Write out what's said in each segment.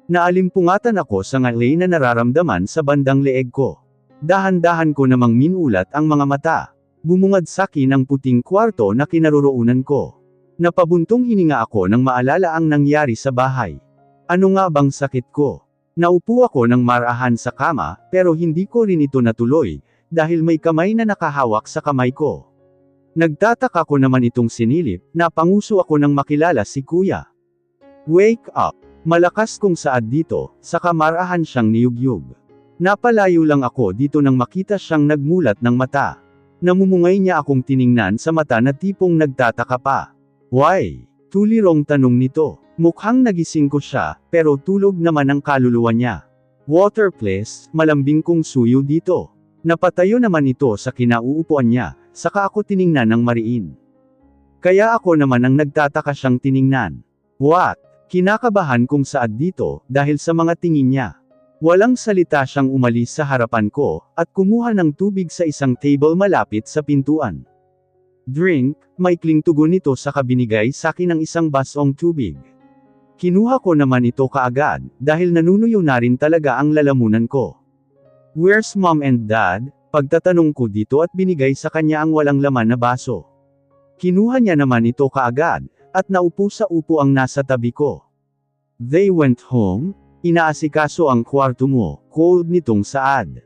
Naalimpungatan ako sa ngalay na nararamdaman sa bandang leeg ko. Dahan-dahan ko namang minulat ang mga mata. Bumungad sakin ang puting kwarto na kinaroroonan ko. Napabuntong hininga ako nang maalala ang nangyari sa bahay. Ano nga bang sakit ko? Naupo ako ng marahan sa kama, pero hindi ko rin ito natuloy, dahil may kamay na nakahawak sa kamay ko. Nagtataka ko naman itong sinilip, napanguso ako nang makilala si Kuya. Wake up! Malakas kong saad dito, saka marahan siyang niyugyug. Napalayo lang ako dito nang makita siyang nagmulat ng mata. Namumungay niya akong tiningnan sa mata na tipong nagtataka pa. Why? Tulirong tanong nito. Mukhang nagising ko siya, pero tulog naman ang kaluluwa niya. Water please, malambing kong suyo dito. Napatayo naman ito sa kinauupuan niya, saka ako tiningnan ng mariin. Kaya ako naman ang nagtataka siyang tiningnan. What? Kinakabahan kong saad dito, dahil sa mga tingin niya. Walang salita siyang umalis sa harapan ko, at kumuha ng tubig sa isang table malapit sa pintuan. Drink, maikling tugon nito saka binigay sakin ng isang basong tubig. Kinuha ko naman ito kaagad, dahil nanunuyo na rin talaga ang lalamunan ko. Where's mom and dad? Pagtatanong ko dito at binigay sa kanya ang walang laman na baso. Kinuha niya naman ito kaagad, at naupo sa upo ang nasa tabi ko. They went home? Inaasikaso ang kwarto mo, cold nitong saad.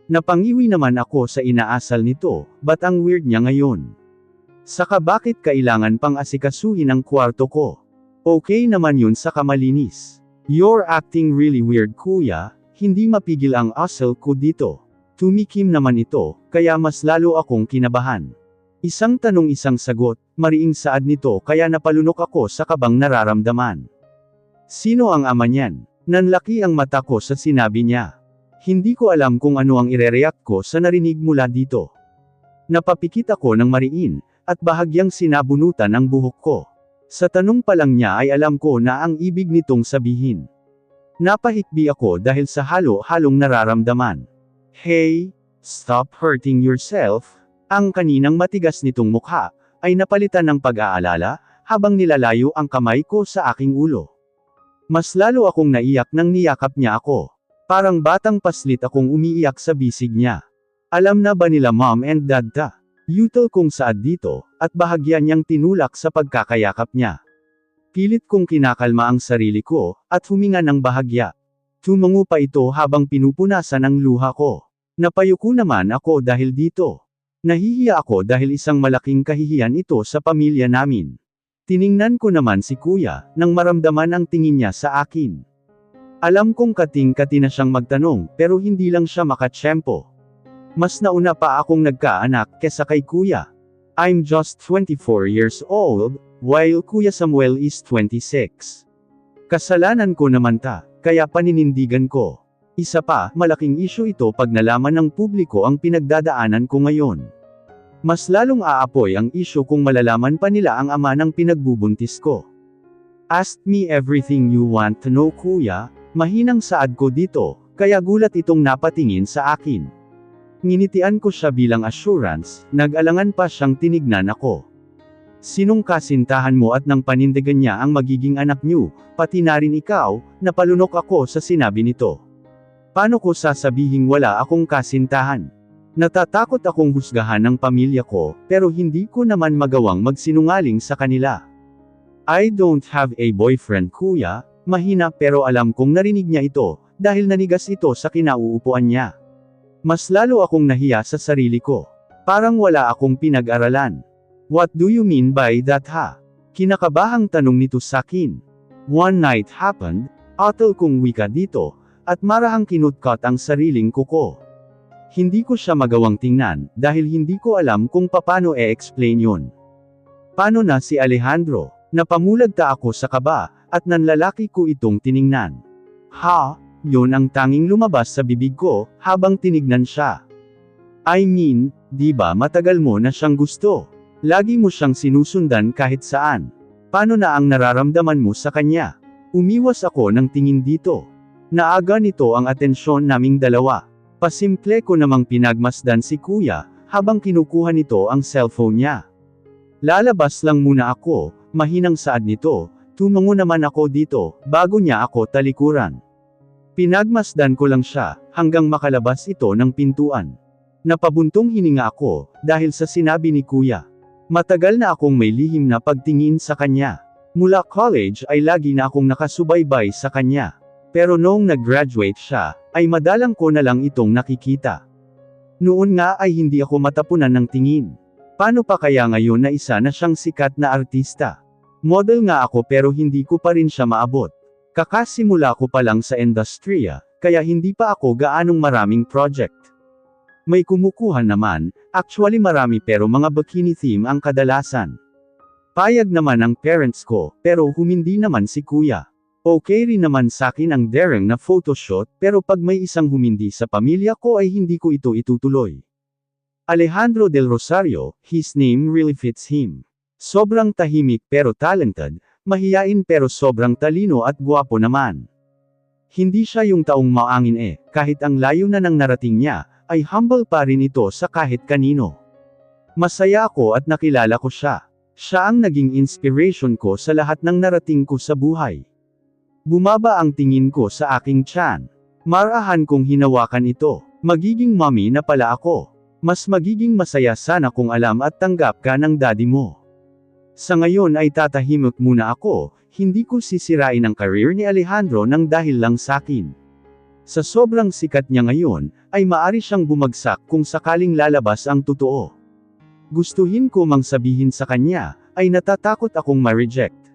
Napangiwi naman ako sa inaasal nito, ba't ang weird niya ngayon? Saka bakit kailangan pang asikasuhin ang kwarto ko? Okay naman yun saka malinis. You're acting really weird kuya, hindi mapigil ang asal ko dito. Tumikim naman ito, kaya mas lalo akong kinabahan. Isang tanong isang sagot, mariing saad nito kaya napalunok ako sa kabang nararamdaman. Sino ang ama niyan? Nanlaki ang mata ko sa sinabi niya. Hindi ko alam kung ano ang irereact ko sa narinig mula dito. Napapikit ako ng mariin, at bahagyang sinabunutan ang buhok ko. Sa tanong pa lang niya ay alam ko na ang ibig nitong sabihin. Napahikbi ako dahil sa halo-halong nararamdaman. Hey, stop hurting yourself. Ang kaninang matigas nitong mukha, ay napalitan ng pag-aalala, habang nilalayo ang kamay ko sa aking ulo. Mas lalo akong naiyak nang niyakap niya ako. Parang batang paslit akong umiiyak sa bisig niya. Alam na ba nila mom and dad ta? Yutal kong saad dito, at bahagya niyang tinulak sa pagkakayakap niya. Pilit kong kinakalma ang sarili ko, at huminga ng bahagya. Tumango pa ito habang pinupunasan ang luha ko. Napayuko naman ako dahil dito. Nahihiya ako dahil isang malaking kahihiyan ito sa pamilya namin. Tiningnan ko naman si kuya, nang maramdaman ang tingin niya sa akin. Alam kong kating-kati na siyang magtanong, pero hindi lang siya makatsyempo. Mas nauna pa akong nagkaanak kesa kay kuya. I'm just 24 years old, while Kuya Samuel is 26. Kasalanan ko naman ta, kaya paninindigan ko. Isa pa, malaking issue ito pag nalaman ng publiko ang pinagdadaanan ko ngayon. Mas lalong aapoy ang issue kung malalaman pa nila ang ama ng pinagbubuntis ko. Ask me everything you want to know kuya, mahinang saad ko dito, kaya gulat itong napatingin sa akin. Nginitian ko siya bilang assurance, nag-alangan pa siyang tinignan ako. Sinong kasintahan mo at nang panindigan niya ang magiging anak niyo, pati na rin ikaw, napalunok ako sa sinabi nito. Paano ko sasabihing wala akong kasintahan? Natatakot akong husgahan ng pamilya ko, pero hindi ko naman magawang magsinungaling sa kanila. I don't have a boyfriend kuya, mahina pero alam kong narinig niya ito, dahil nanigas ito sa kinauupuan niya. Mas lalo akong nahiya sa sarili ko. Parang wala akong pinag-aralan. What do you mean by that ha? Kinakabahang tanong nito sakin. One night happened, atal kong wika dito, at marahang kinutkat ang sariling kuko. Hindi ko siya magawang tingnan, dahil hindi ko alam kung paano e-explain yun. Paano na si Alejandro? Napamulagta ako sa kaba, at nanlalaki ko itong tiningnan. Ha? Yun ang tanging lumabas sa bibig ko, habang tinignan siya. I mean, di ba matagal mo na siyang gusto? Lagi mo siyang sinusundan kahit saan. Paano na ang nararamdaman mo sa kanya? Umiwas ako ng tingin dito. Naaga nito ang atensyon naming dalawa. Pasimple ko namang pinagmasdan si kuya, habang kinukuha nito ang cellphone niya. Lalabas lang muna ako, mahinang saad nito, Tumango naman ako dito, bago niya ako talikuran. Pinagmasdan ko lang siya, hanggang makalabas ito ng pintuan. Napabuntong hininga ako, dahil sa sinabi ni Kuya. Matagal na akong may lihim na pagtingin sa kanya. Mula college ay lagi na akong nakasubaybay sa kanya. Pero noong nag-graduate siya, ay madalang ko na lang itong nakikita. Noon nga ay hindi ako matapunan ng tingin. Paano pa kaya ngayon na isa na siyang sikat na artista? Model nga ako pero hindi ko pa rin siya maabot. Kakasimula ko pa lang sa industriya, kaya hindi pa ako gaanong maraming project. May kumukuha naman, actually marami pero mga bikini theme ang kadalasan. Payag naman ang parents ko, pero humindi naman si Kuya. Okay rin naman sakin ang daring na photoshoot, pero pag may isang humindi sa pamilya ko ay hindi ko ito itutuloy. Alejandro del Rosario, his name really fits him. Sobrang tahimik pero talented, mahiyain pero sobrang talino at gwapo naman. Hindi siya yung taong maangin kahit ang layo na ng narating niya, ay humble pa rin ito sa kahit kanino. Masaya ako at nakilala ko siya. Siya ang naging inspiration ko sa lahat ng narating ko sa buhay. Bumaba ang tingin ko sa aking tiyan. Marahan kong hinawakan ito. Magiging mommy na pala ako. Mas magiging masaya sana kung alam at tanggap ka ng daddy mo. Sa ngayon ay tatahimik muna ako, hindi ko sisirain ang career ni Alejandro nang dahil lang sakin. Sa sobrang sikat niya ngayon, ay maari siyang bumagsak kung sakaling lalabas ang totoo. Gustuhin ko mang sabihin sa kanya, ay natatakot akong ma-reject.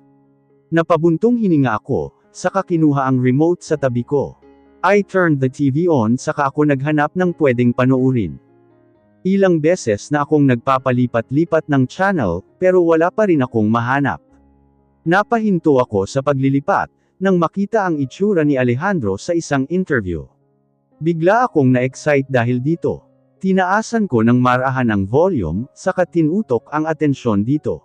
Napabuntong hininga ako, saka kinuha ang remote sa tabi ko. I turned the TV on saka ako naghanap ng pwedeng panoorin. Ilang beses na akong nagpapalipat-lipat ng channel, pero wala pa rin akong mahanap. Napahinto ako sa paglilipat, nang makita ang itsura ni Alejandro sa isang interview. Bigla akong na-excite dahil dito. Tinaasan ko ng marahan ang volume, saka tinutok ang atensyon dito.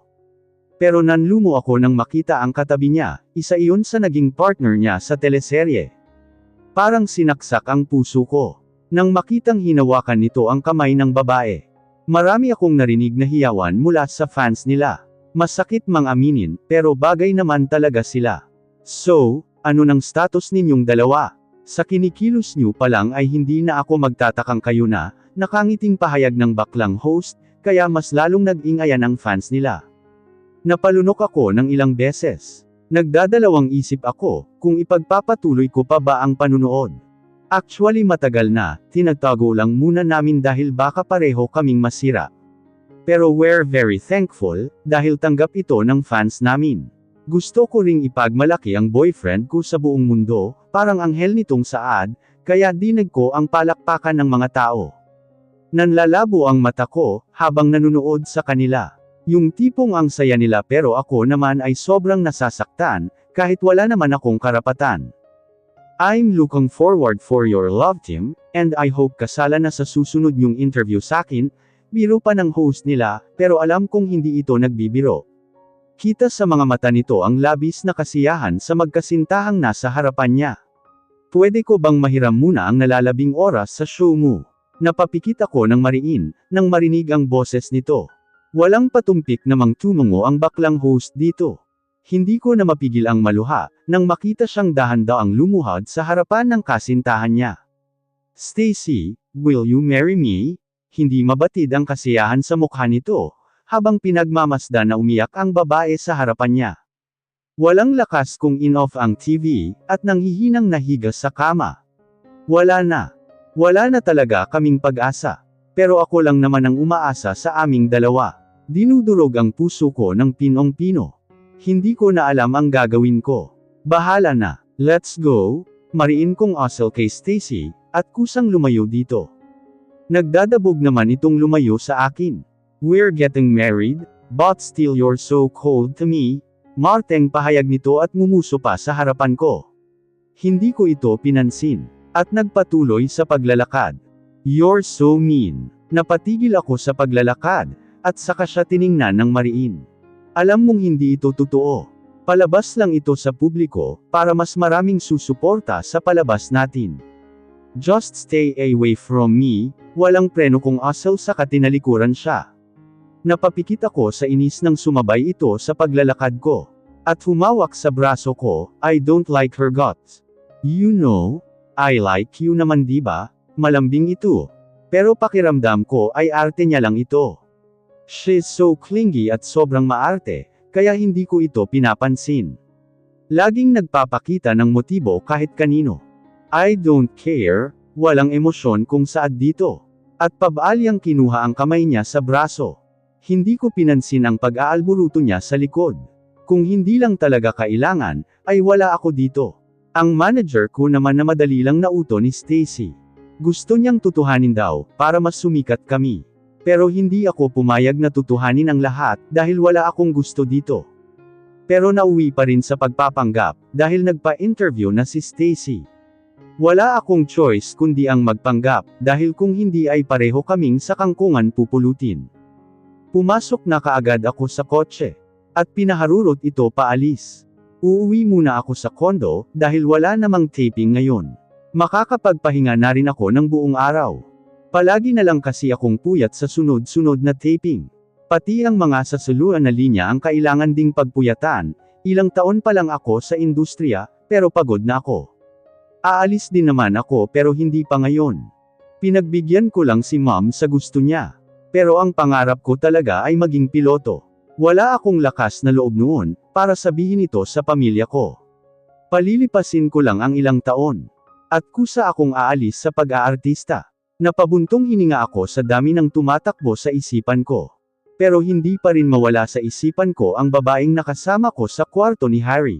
Pero nanlumo ako nang makita ang katabi niya, isa iyon sa naging partner niya sa teleserye. Parang sinaksak ang puso ko. Nang makitang hinawakan nito ang kamay ng babae. Marami akong narinig na hiyawan mula sa fans nila. Masakit mang aminin, pero bagay naman talaga sila. So, ano nang status ninyong dalawa? Sa kinikilos niyo pa lang ay hindi na ako magtatakang kayo na, nakangiting pahayag ng baklang host, kaya mas lalong nag-ingayan ang fans nila. Napalunok ako ng ilang beses. Nagdadalawang isip ako, kung ipagpapatuloy ko pa ba ang panunood. Actually matagal na, tinatago lang muna namin dahil baka pareho kaming masira. Pero we're very thankful, dahil tanggap ito ng fans namin. Gusto ko ring ipagmalaki ang boyfriend ko sa buong mundo, parang anghel nitong saad, kaya dinag ko ang palakpakan ng mga tao. Nanlalabo ang mata ko, habang nanunood sa kanila. Yung tipong ang saya nila pero ako naman ay sobrang nasasaktan, kahit wala naman akong karapatan. I'm looking forward for your love team, and I hope kasala na sa susunod yung interview sakin, biro pa ng host nila, pero alam kong hindi ito nagbibiro. Kita sa mga mata nito ang labis na kasiyahan sa magkasintahang nasa harapan niya. Pwede ko bang mahiram muna ang nalalabing oras sa show mo? Napapikit ako ng mariin, nang marinig ang boses nito. Walang patumpik namang tumungo ang baklang host dito. Hindi ko na mapigil ang maluha, nang makita siyang dahan-daang lumuhod sa harapan ng kasintahan niya. Stacy, will you marry me? Hindi mabatid ang kasiyahan sa mukha nito, habang pinagmamasdan na umiyak ang babae sa harapan niya. Walang lakas kung in-off ang TV, at nanghihinang nahiga sa kama. Wala na. Wala na talaga kaming pag-asa. Pero ako lang naman ang umaasa sa aming dalawa. Dinudurog ang puso ko ng pinong-pino. Hindi ko na alam ang gagawin ko. Bahala na. Let's go. Mariin kong asal kay Stacy, at kusang lumayo dito. Nagdadabog naman itong lumayo sa akin. We're getting married, but still you're so cold to me. Marteng pahayag nito at ngumuso pa sa harapan ko. Hindi ko ito pinansin, at nagpatuloy sa paglalakad. You're so mean. Napatigil ako sa paglalakad, at saka siya tiningnan ng mariin. Alam mong hindi ito totoo. Palabas lang ito sa publiko, para mas maraming susuporta sa palabas natin. Just stay away from me, walang preno kong asal saka tinalikuran siya. Napapikit ako sa inis nang sumabay ito sa paglalakad ko. At humawak sa braso ko, I don't like her guts. You know, I like you naman diba? Malambing ito. Pero pakiramdam ko ay arte niya lang ito. She's so clingy at sobrang maarte, kaya hindi ko ito pinapansin. Laging nagpapakita ng motibo kahit kanino. I don't care, walang emosyon kung saad dito. At pabaalyang kinuha ang kamay niya sa braso. Hindi ko pinansin ang pag-aalburuto niya sa likod. Kung hindi lang talaga kailangan, ay wala ako dito. Ang manager ko naman na madali lang nauto ni Stacy. Gusto niyang tutuhanin daw, para mas sumikat kami. Pero hindi ako pumayag na tutuhanin ang lahat, dahil wala akong gusto dito. Pero nauwi pa rin sa pagpapanggap, dahil nagpa-interview na si Stacy. Wala akong choice kundi ang magpanggap, dahil kung hindi ay pareho kaming sa kangkungan pupulutin. Pumasok na kaagad ako sa kotse. At pinaharurot ito paalis. Uuwi muna ako sa kondo, dahil wala namang taping ngayon. Makakapagpahinga na rin ako ng buong araw. Palagi na lang kasi akong puyat sa sunod-sunod na taping. Pati ang mga sasuluan na linya ang kailangan ding pagpuyatan, ilang taon pa lang ako sa industriya, pero pagod na ako. Aalis din naman ako pero hindi pa ngayon. Pinagbigyan ko lang si mom sa gusto niya. Pero ang pangarap ko talaga ay maging piloto. Wala akong lakas na loob noon, para sabihin ito sa pamilya ko. Palilipasin ko lang ang ilang taon. At kusa akong aalis sa pag-aartista. Napabuntong hininga ako sa dami ng tumatakbo sa isipan ko. Pero hindi pa rin mawala sa isipan ko ang babaeng nakasama ko sa kwarto ni Harry.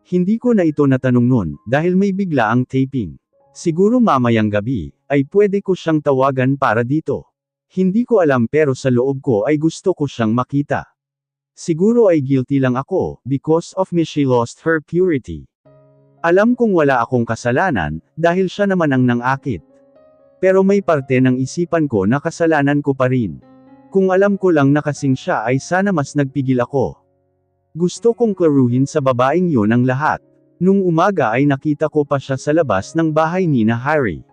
Hindi ko na ito natanong noon, dahil may bigla ang taping. Siguro mamayang gabi, ay pwede ko siyang tawagan para dito. Hindi ko alam pero sa loob ko ay gusto ko siyang makita. Siguro ay guilty lang ako, because of me she lost her purity. Alam kong wala akong kasalanan, dahil siya naman ang nangakit. Pero may parte ng isipan ko na kasalanan ko pa rin. Kung alam ko lang na kasing siya ay sana mas nagpigil ako. Gusto kong klaruhin sa babaeng yun ang lahat. Nung umaga ay nakita ko pa siya sa labas ng bahay ni na Harry.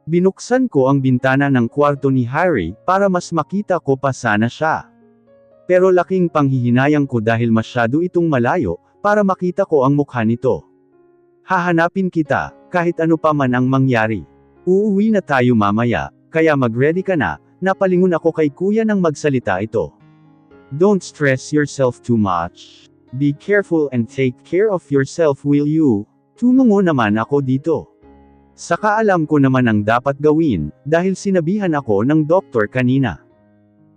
Binuksan ko ang bintana ng kwarto ni Harry, para mas makita ko pa sana siya. Pero laking panghihinayang ko dahil masyado itong malayo, para makita ko ang mukha nito. Hahanapin kita, kahit ano pa man ang mangyari. Uuwi na tayo mamaya, kaya mag-ready ka na, napalingon ako kay kuya nang magsalita ito. Don't stress yourself too much. Be careful and take care of yourself will you? Tumungo naman ako dito. Saka alam ko naman ang dapat gawin, dahil sinabihan ako ng doktor kanina.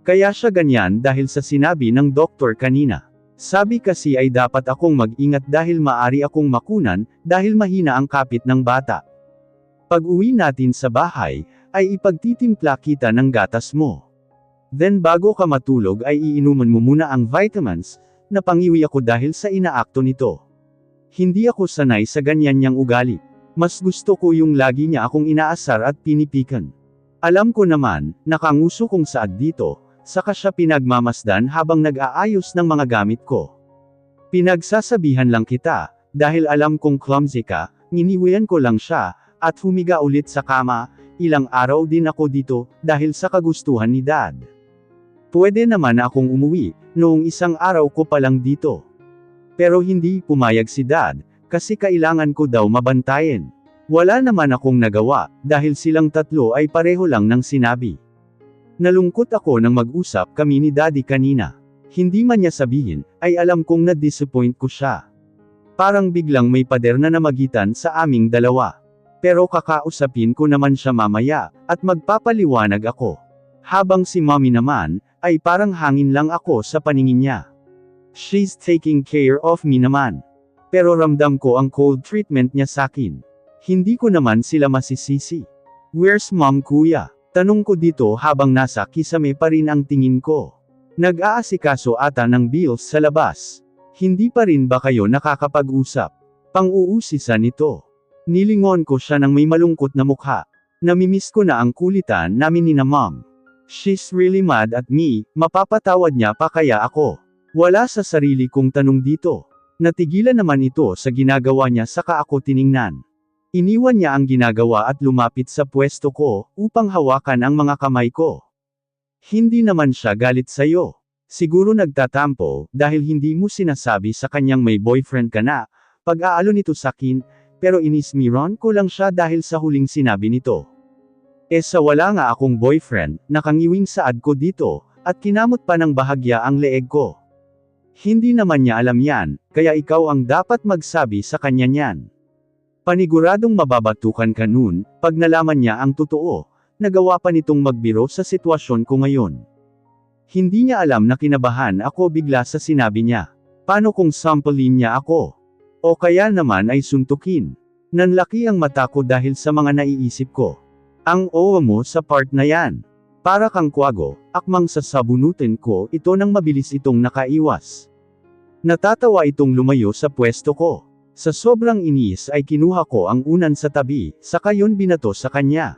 Kaya siya ganyan dahil sa sinabi ng doktor kanina. Sabi kasi ay dapat akong mag-ingat dahil maari akong makunan, dahil mahina ang kapit ng bata. Pag uwi natin sa bahay, ay ipagtitimpla kita ng gatas mo. Then bago ka matulog ay iinuman mo muna ang vitamins, napangiwi ako dahil sa inaakto nito. Hindi ako sanay sa ganyan niyang ugali. Mas gusto ko yung lagi niya akong inaasar at pinipikan. Alam ko naman, nakanguso kong saad dito, saka siya pinagmamasdan habang nag-aayos ng mga gamit ko. Pinagsasabihan lang kita, dahil alam kong clumsy ka, nginiwian ko lang siya, at humiga ulit sa kama, ilang araw din ako dito, dahil sa kagustuhan ni Dad. Pwede naman akong umuwi, noong isang araw ko pa lang dito. Pero hindi pumayag si Dad, kasi kailangan ko daw mabantayan. Wala naman akong nagawa, dahil silang tatlo ay pareho lang ng sinabi. Nalungkot ako nang mag-usap kami ni Daddy kanina. Hindi man niya sabihin, ay alam kong na-disappoint ko siya. Parang biglang may pader na namagitan sa aming dalawa. Pero kakausapin ko naman siya mamaya, at magpapaliwanag ako. Habang si Mommy naman, ay parang hangin lang ako sa paningin niya. She's taking care of me naman. Pero ramdam ko ang cold treatment niya sakin. Hindi ko naman sila masisisi. Where's Mom kuya? Tanong ko dito habang nasa kisame pa rin ang tingin ko. Nag-aasikaso ata ng bills sa labas. Hindi pa rin ba kayo nakakapag-usap? Pang-uusisan ito. Nilingon ko siya ng may malungkot na mukha. Namimiss ko na ang kulitan namin ni na Mom. She's really mad at me, mapapatawad niya pa kaya ako? Wala sa sarili kong tanong dito. Natigilan naman ito sa ginagawa niya saka ako tiningnan. Iniwan niya ang ginagawa at lumapit sa pwesto ko, upang hawakan ang mga kamay ko. Hindi naman siya galit sa'yo. Siguro nagtatampo, dahil hindi mo sinasabi sa kanyang may boyfriend ka na. Pag-aalo nito sakin, pero inismiron ko lang siya dahil sa huling sinabi nito. Sa wala nga akong boyfriend, nakangiwing saad ko dito, at kinamot pa ng bahagya ang leeg ko. Hindi naman niya alam yan, kaya ikaw ang dapat magsabi sa kanya niyan. Paniguradong mababatukan ka nun, pag nalaman niya ang totoo, nagawa pa nitong magbiro sa sitwasyon ko ngayon. Hindi niya alam na kinabahan ako bigla sa sinabi niya. Paano kung samplein niya ako? O kaya naman ay suntukin? Nanlaki ang mata ko dahil sa mga naiisip ko. Ang owa mo sa part na yan. Para kang kwago, akmang sasabunutin ko ito nang mabilis itong nakaiwas. Natatawa itong lumayo sa pwesto ko. Sa sobrang inis ay kinuha ko ang unan sa tabi, saka yun binato sa kanya.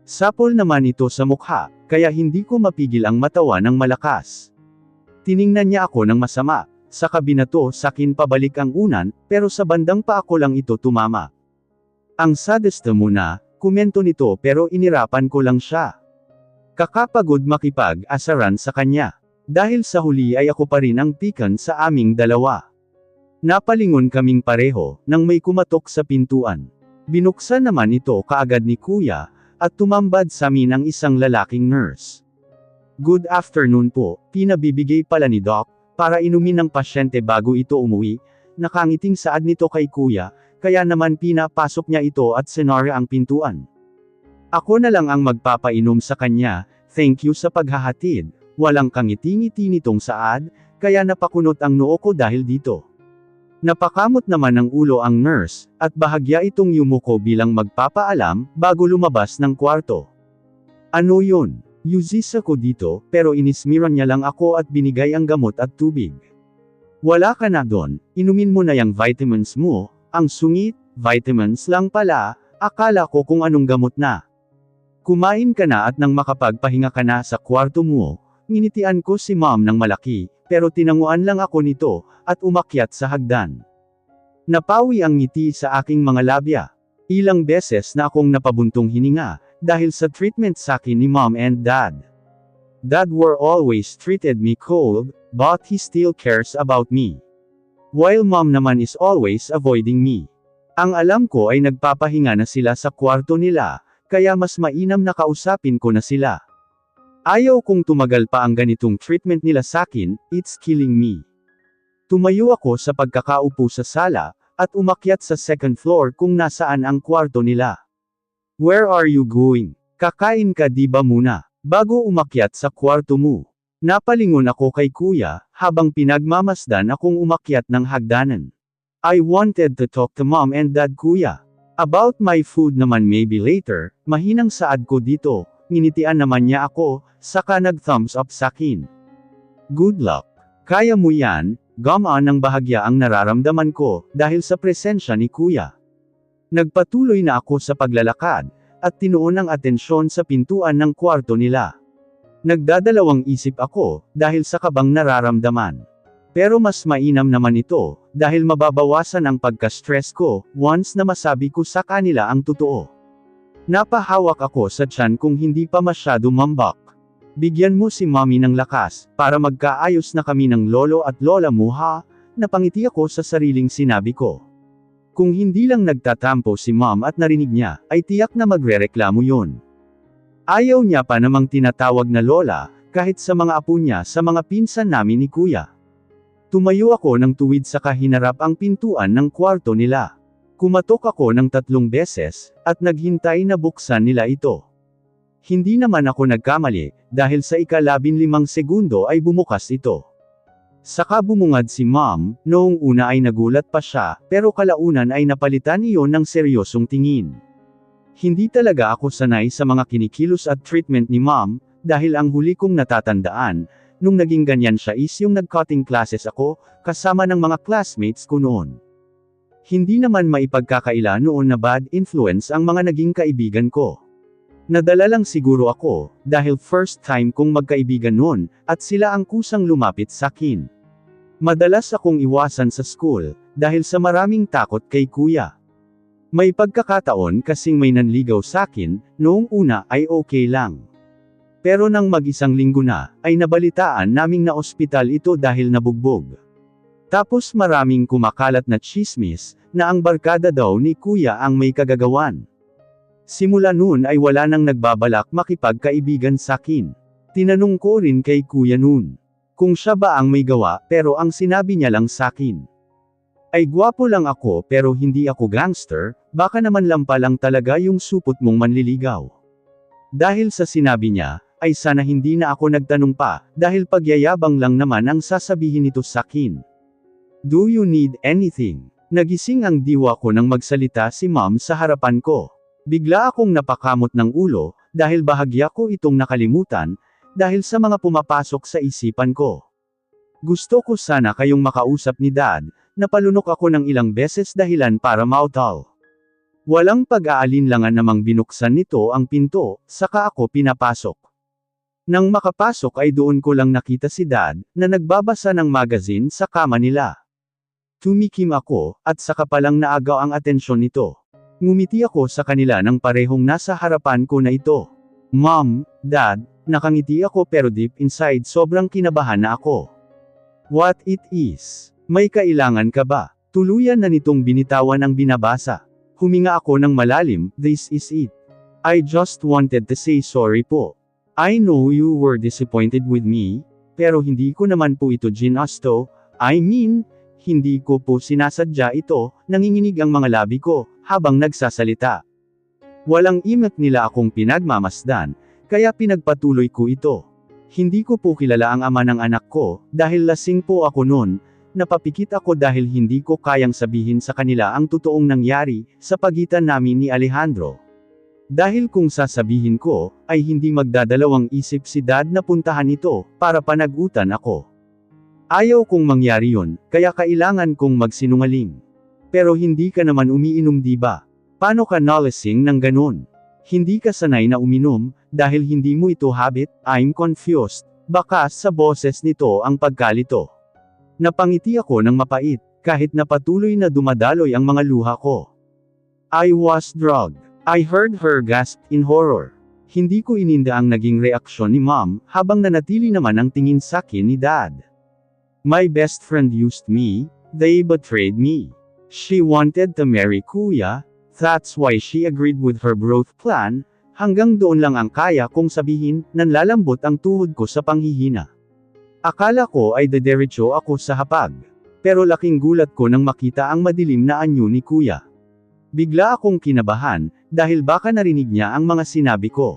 Sapol naman ito sa mukha, kaya hindi ko mapigil ang matawa ng malakas. Tiningnan niya ako ng masama, saka binato sakin pabalik ang unan, pero sa bandang pa ako lang ito tumama. Ang sadista mo na, komento nito pero inirapan ko lang siya. Kakapagod makipag-asaran sa kanya. Dahil sa huli ay ako pa rin ang pikan sa aming dalawa. Napalingon kaming pareho, nang may kumatok sa pintuan. Binuksan naman ito kaagad ni Kuya, at tumambad sa amin ang isang lalaking nurse. Good afternoon po, pinabibigay pala ni Doc, para inumin ng pasyente bago ito umuwi. Nakangiting saad nito kay Kuya, kaya naman pinapasok niya ito at senarya ang pintuan. Ako na lang ang magpapainom sa kanya, thank you sa paghahatid. Walang kangiti-ngiti nitong saad, kaya napakunot ang noo ko dahil dito. Napakamot naman ng ulo ang nurse, at bahagya itong yumuko bilang magpapaalam, bago lumabas ng kwarto. Ano yun? Yuzis ako dito, pero inismiran niya lang ako at binigay ang gamot at tubig. Wala ka na doon, inumin mo na yung vitamins mo, ang sungit, vitamins lang pala, akala ko kung anong gamot na. Kumain ka na at nang makapagpahinga ka na sa kwarto mo, nginitian ko si mom ng malaki, pero tinanguan lang ako nito, at umakyat sa hagdan. Napawi ang ngiti sa aking mga labya. Ilang beses na akong napabuntong hininga, dahil sa treatment sa akin ni mom and dad. Dad were always treated me cold, but he still cares about me. While mom naman is always avoiding me. Ang alam ko ay nagpapahinga na sila sa kwarto nila, kaya mas mainam na kausapin ko na sila. Ayaw kong tumagal pa ang ganitong treatment nila sakin, it's killing me. Tumayo ako sa pagkakaupo sa sala, at umakyat sa second floor kung nasaan ang kwarto nila. Where are you going? Kakain ka di ba muna, bago umakyat sa kwarto mo? Napalingon ako kay Kuya, habang pinagmamasdan akong umakyat ng hagdanan. I wanted to talk to mom and dad Kuya. About my food naman maybe later, mahinang saad ko dito, nginitian naman niya ako, saka nag-thumbs up sakin. Good luck. Kaya mo yan, gamaan ng bahagya ang nararamdaman ko, dahil sa presensya ni Kuya. Nagpatuloy na ako sa paglalakad, at tinuon ang atensyon sa pintuan ng kwarto nila. Nagdadalawang isip ako, dahil sa kabang nararamdaman. Pero mas mainam naman ito, dahil mababawasan ang pagka-stress ko, once na masabi ko sa kanila ang totoo. Napahawak ako sa tiyan kung hindi pa masyado mambak. Bigyan mo si mommy ng lakas, para magkaayos na kami ng lolo at lola mo ha, napangiti ako sa sariling sinabi ko. Kung hindi lang nagtatampo si mom at narinig niya, ay tiyak na magrereklamo yun. Ayaw niya pa namang tinatawag na lola, kahit sa mga apo niya sa mga pinsan namin ni Kuya. Tumayo ako ng tuwid saka hinarap ang pintuan ng kwarto nila. Kumatok ako ng 3 beses, at naghintay na buksan nila ito. Hindi naman ako nagkamali, dahil sa ika-15 segundo ay bumukas ito. Saka bumungad si mom, noong una ay nagulat pa siya, pero kalaunan ay napalitan iyon ng seryosong tingin. Hindi talaga ako sanay sa mga kinikilos at treatment ni mom, dahil ang huli kong natatandaan, nung naging ganyan siya is yung nag-cutting classes ako, kasama ng mga classmates ko noon. Hindi naman maipagkakaila noon na bad influence ang mga naging kaibigan ko. Nadala lang siguro ako, dahil first time kong magkaibigan noon, at sila ang kusang lumapit sa akin. Madalas akong iwasan sa school, dahil sa maraming takot kay Kuya. May pagkakataon kasing may nanligaw sa akin, noong una ay okay lang. Pero nang mag-isang linggo na, ay nabalitaan naming na ospital ito dahil nabugbog. Tapos maraming kumakalat na tsismis, na ang barkada daw ni Kuya ang may kagagawan. Simula noon ay wala nang nagbabalak makipagkaibigan sakin. Tinanong ko rin kay Kuya noon, kung siya ba ang may gawa, pero ang sinabi niya lang sakin ay gwapo lang ako pero hindi ako gangster, baka naman lampa lang talaga yung supot mong manliligaw. Dahil sa sinabi niya, ay sana hindi na ako nagtanong pa, dahil pagyayabang lang naman ang sasabihin nito sakin. Do you need anything? Nagising ang diwa ko nang magsalita si Mom sa harapan ko. Bigla akong napakamot ng ulo, dahil bahagya ko itong nakalimutan, dahil sa mga pumapasok sa isipan ko. Gusto ko sana kayong makausap ni Dad, napalunok ako ng ilang beses dahilan para mautal. Walang pag-aalinlangan namang binuksan nito ang pinto, saka ako pinapasok. Nang makapasok ay doon ko lang nakita si Dad, na nagbabasa ng magazine sa kama nila. Tumikim ako, at saka palang naagaw ang atensyon nito. Ngumiti ako sa kanila nang parehong nasa harapan ko na ito. Mom, Dad, nakangiti ako pero deep inside sobrang kinabahan na ako. What it is? May kailangan ka ba? Tuluyan na nitong binitawan ang binabasa. Huminga ako ng malalim, this is it. I just wanted to say sorry po. I know you were disappointed with me, pero hindi ko naman po ito ginasto, hindi ko po sinasadya ito, nanginginig ang mga labi ko, habang nagsasalita. Walang imak nila akong pinagmamasdan, kaya pinagpatuloy ko ito. Hindi ko po kilala ang ama ng anak ko, dahil lasing po ako noon, napapikit ako dahil hindi ko kayang sabihin sa kanila ang totoong nangyari, sa pagitan namin ni Alejandro. Dahil kung sasabihin ko, ay hindi magdadalawang isip si Dad na puntahan ito, para panagutan ako. Ayaw kong mangyari yun, kaya kailangan kong magsinungaling. Pero hindi ka naman umiinom diba? Paano ka nalasing ng ganun? Hindi ka sanay na uminom, dahil hindi mo ito habit, I'm confused, baka sa boses nito ang pagkalito. Napangiti ako ng mapait, kahit na patuloy na dumadaloy ang mga luha ko. I was drugged. I heard her gasp in horror. Hindi ko ininda ang naging reaksyon ni Mom, habang nanatili naman ang tingin sa akin ni Dad. My best friend used me, they betrayed me. She wanted to marry Kuya, that's why she agreed with her growth plan, hanggang doon lang ang kaya kong sabihin, nanlalambot ang tuhod ko sa panghihina. Akala ko ay dederecho ako sa hapag. Pero laking gulat ko nang makita ang madilim na anyo ni Kuya. Bigla akong kinabahan, dahil baka narinig niya ang mga sinabi ko.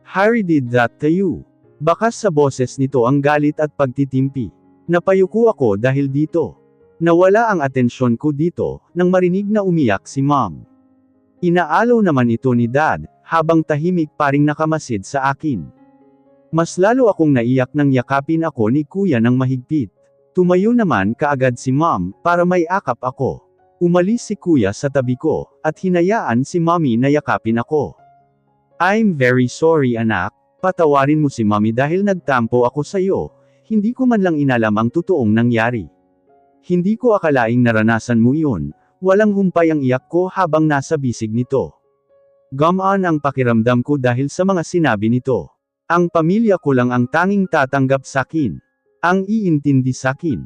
Harry did that to you. Baka sa boses nito ang galit at pagtitimpi. Napayuko ako dahil dito. Nawala ang atensyon ko dito, nang marinig na umiyak si Mom. Inaalaw naman ito ni Dad, habang tahimik pa ring nakamasid sa akin. Mas lalo akong naiyak nang yakapin ako ni Kuya ng mahigpit. Tumayo naman kaagad si Mom, para may akap ako. Umalis si Kuya sa tabi ko, at hinayaan si Mommy na yakapin ako. I'm very sorry anak, patawarin mo si Mommy dahil nagtampo ako sa'yo, hindi ko man lang inalam ang totoong nangyari. Hindi ko akalaing naranasan mo iyon, walang humpay ang iyak ko habang nasa bisig nito. Gumaan ang pakiramdam ko dahil sa mga sinabi nito. Ang pamilya ko lang ang tanging tatanggap sakin. Ang iintindi sakin.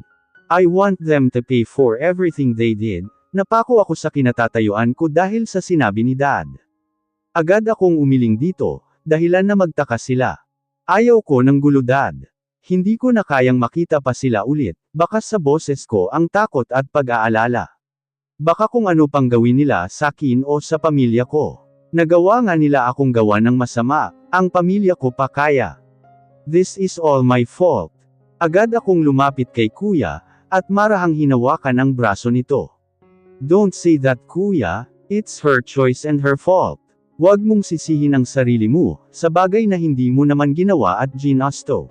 I want them to pay for everything they did. Napako ako sa kinatatayuan ko dahil sa sinabi ni Dad. Agad akong umiling dito, dahilan na magtaka sila. Ayaw ko ng gulo Dad. Hindi ko na kayang makita pa sila ulit, baka sa boses ko ang takot at pag-aalala. Baka kung ano pang gawin nila sa akin o sa pamilya ko. Nagawa nga nila akong gawa ng masama, ang pamilya ko pa kaya. This is all my fault. Agad akong lumapit kay Kuya, at marahang hinawakan ang braso nito. Don't say that Kuya, it's her choice and her fault. Huwag mong sisihin ang sarili mo, sa bagay na hindi mo naman ginawa at ginasto.